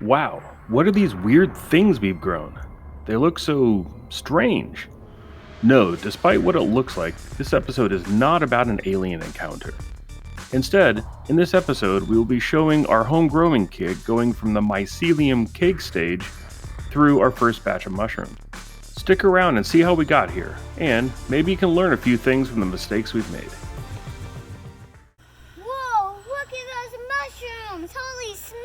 Wow, what are these weird things we've grown? They look so strange. No, despite what it looks like, this episode is not about an alien encounter. Instead, in this episode, we will be showing our homegrown kit going from the mycelium cake stage through our first batch of mushrooms. Stick around and see how we got here, and maybe you can learn a few things from the mistakes we've made. Whoa, look at those mushrooms! Holy smokes!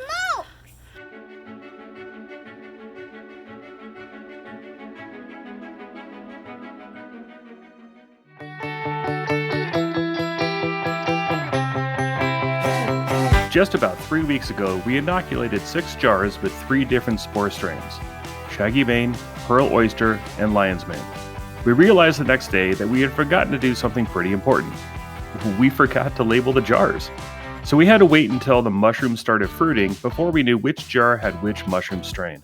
Just about 3 weeks ago, we inoculated 6 jars with 3 different spore strains: Shaggy Bane, Pearl Oyster, and Lion's Mane. We realized the next day that we had forgotten to do something pretty important. We forgot to label the jars. So we had to wait until the mushrooms started fruiting before we knew which jar had which mushroom strain.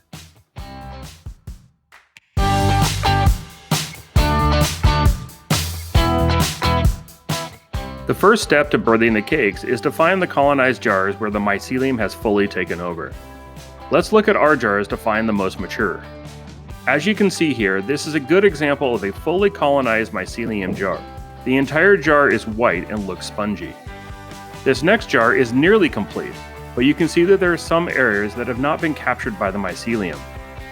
The first step to birthing the cakes is to find the colonized jars where the mycelium has fully taken over. Let's look at our jars to find the most mature. As you can see here, this is a good example of a fully colonized mycelium jar. The entire jar is white and looks spongy. This next jar is nearly complete, but you can see that there are some areas that have not been captured by the mycelium.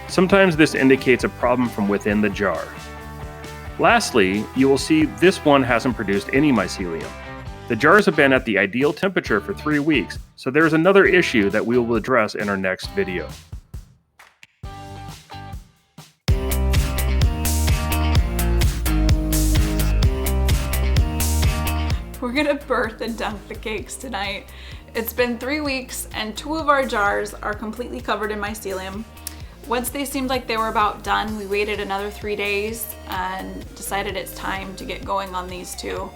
Sometimes this indicates a problem from within the jar. Lastly, you will see this one hasn't produced any mycelium. The jars have been at the ideal temperature for 3 weeks, so there is another issue that we will address in our next video. We're gonna birth and dunk the cakes tonight. It's been 3 weeks and 2 of our jars are completely covered in mycelium. Once they seemed like they were about done, we waited another 3 days and decided it's time to get going on these 2.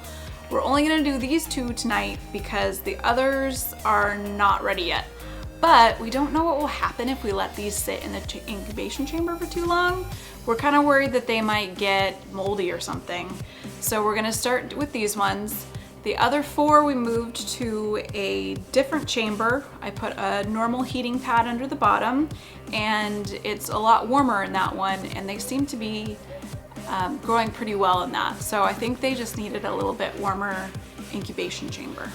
We're only gonna do these 2 tonight because the others are not ready yet. But we don't know what will happen if we let these sit in the incubation chamber for too long. We're kind of worried that they might get moldy or something. So we're gonna start with these ones. The other 4 we moved to a different chamber. I put a normal heating pad under the bottom and it's a lot warmer in that one, and they seem to be growing pretty well in that. So I think they just needed a little bit warmer incubation chamber.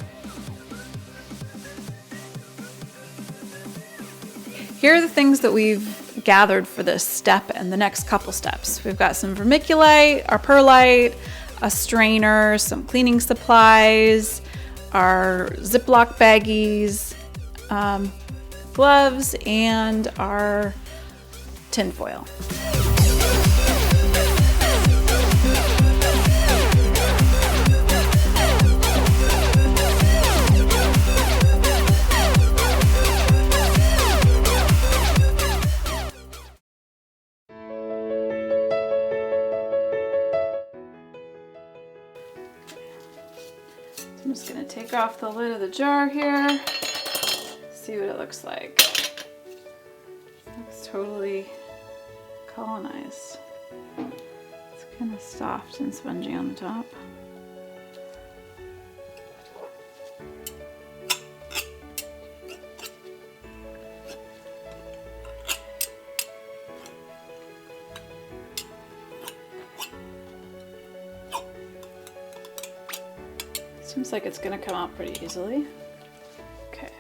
Here are the things that we've gathered for this step and the next couple steps. We've got some vermiculite, our perlite, a strainer, some cleaning supplies, our Ziploc baggies, gloves, and our tin foil. I'm just gonna take off the lid of the jar here, see what it looks like. It looks totally colonized. It's kind of soft and spongy on the top. Seems like it's gonna come out pretty easily. Okay.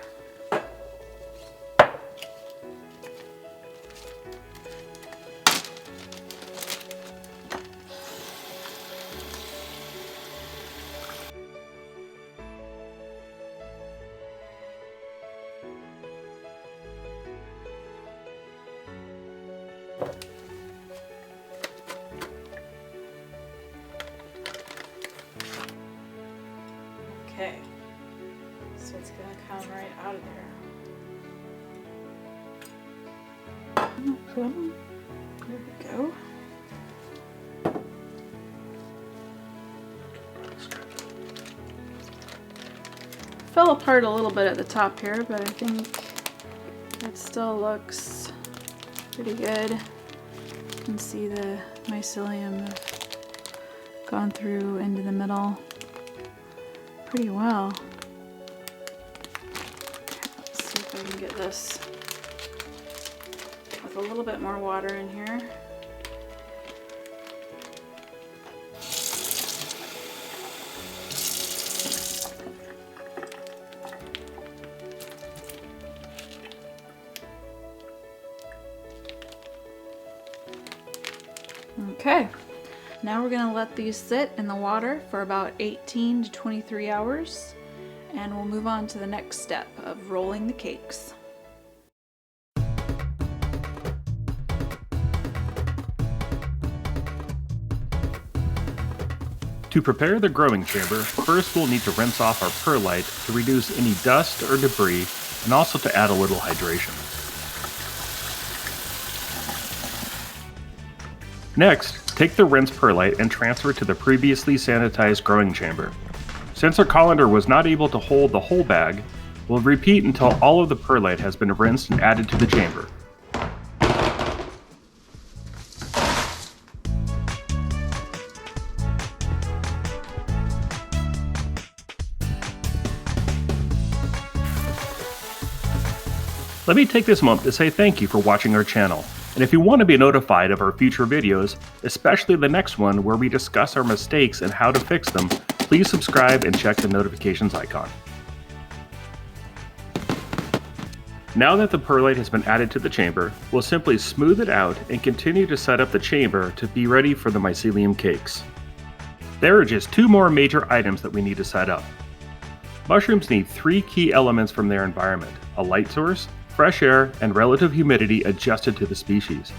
Okay, so it's gonna come right out of there. There we go. Fell apart a little bit at the top here, but I think it still looks pretty good. You can see the mycelium have gone through into the middle pretty well. Let's see if I can get this a little bit more water in here. Okay, now we're gonna let these sit in the water for about 18 to 23 hours, and we'll move on to the next step of rolling the cakes. To prepare the growing chamber, first we'll need to rinse off our perlite to reduce any dust or debris and also to add a little hydration. Next, take the rinsed perlite and transfer it to the previously sanitized growing chamber. Since our colander was not able to hold the whole bag, we'll repeat until all of the perlite has been rinsed and added to the chamber. Let me take this moment to say thank you for watching our channel. And if you want to be notified of our future videos, especially the next one where we discuss our mistakes and how to fix them, please subscribe and check the notifications icon. Now that the perlite has been added to the chamber, we'll simply smooth it out and continue to set up the chamber to be ready for the mycelium cakes. There are just two more major items that we need to set up. Mushrooms need three key elements from their environment: a light source, fresh air, and relative humidity adjusted to the species.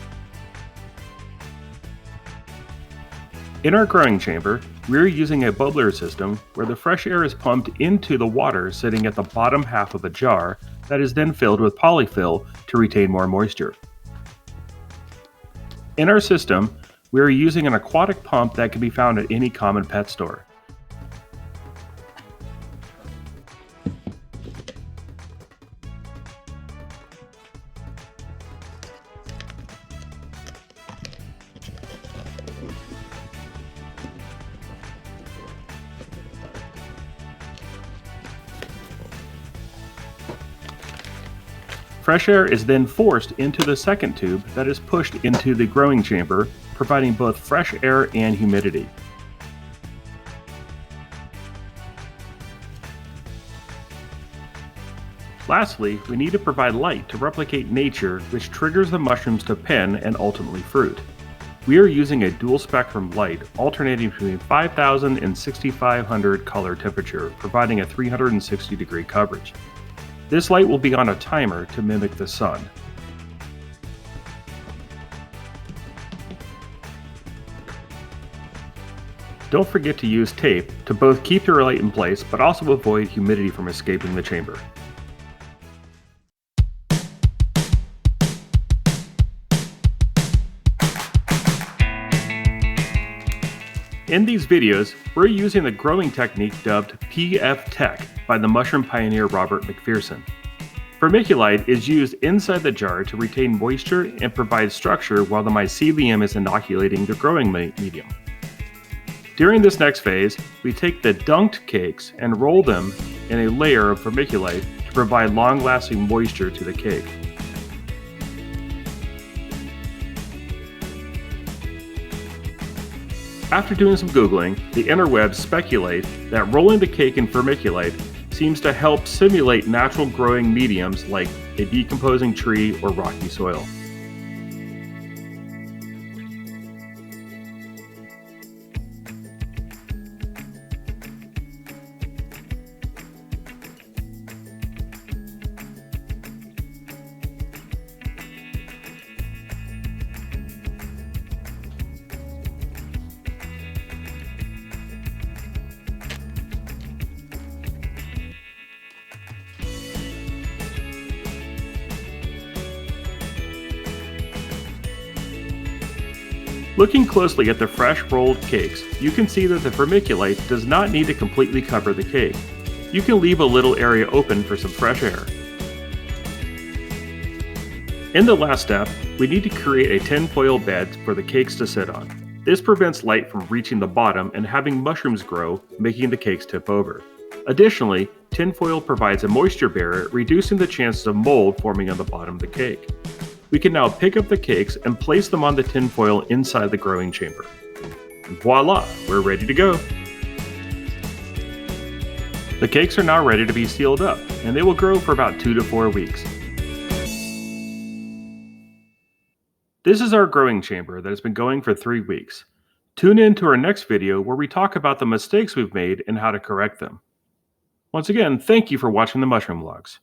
In our growing chamber, we're using a bubbler system where the fresh air is pumped into the water sitting at the bottom half of a jar that is then filled with polyfill to retain more moisture. In our system, we are using an aquatic pump that can be found at any common pet store. Fresh air is then forced into the second tube that is pushed into the growing chamber, providing both fresh air and humidity. Lastly, we need to provide light to replicate nature, which triggers the mushrooms to pen and ultimately fruit. We are using a dual spectrum light alternating between 5000 and 6500 color temperature, providing a 360 degree coverage. This light will be on a timer to mimic the sun. Don't forget to use tape to both keep your light in place but also avoid humidity from escaping the chamber. In these videos, we're using the growing technique dubbed PF Tech by the mushroom pioneer Robert McPherson. Vermiculite is used inside the jar to retain moisture and provide structure while the mycelium is inoculating the growing medium. During this next phase, we take the dunked cakes and roll them in a layer of vermiculite to provide long-lasting moisture to the cake. After doing some Googling, the interwebs speculate that rolling the cake in vermiculite seems to help simulate natural growing mediums like a decomposing tree or rocky soil. Looking closely at the fresh rolled cakes, you can see that the vermiculite does not need to completely cover the cake. You can leave a little area open for some fresh air. In the last step, we need to create a tinfoil bed for the cakes to sit on. This prevents light from reaching the bottom and having mushrooms grow, making the cakes tip over. Additionally, tinfoil provides a moisture barrier, reducing the chances of mold forming on the bottom of the cake. We can now pick up the cakes and place them on the tinfoil inside the growing chamber. And voila, we're ready to go. The cakes are now ready to be sealed up, and they will grow for about 2 to 4 weeks. This is our growing chamber that has been going for 3 weeks. Tune in to our next video where we talk about the mistakes we've made and how to correct them. Once again, thank you for watching the Mushroom Vlogs.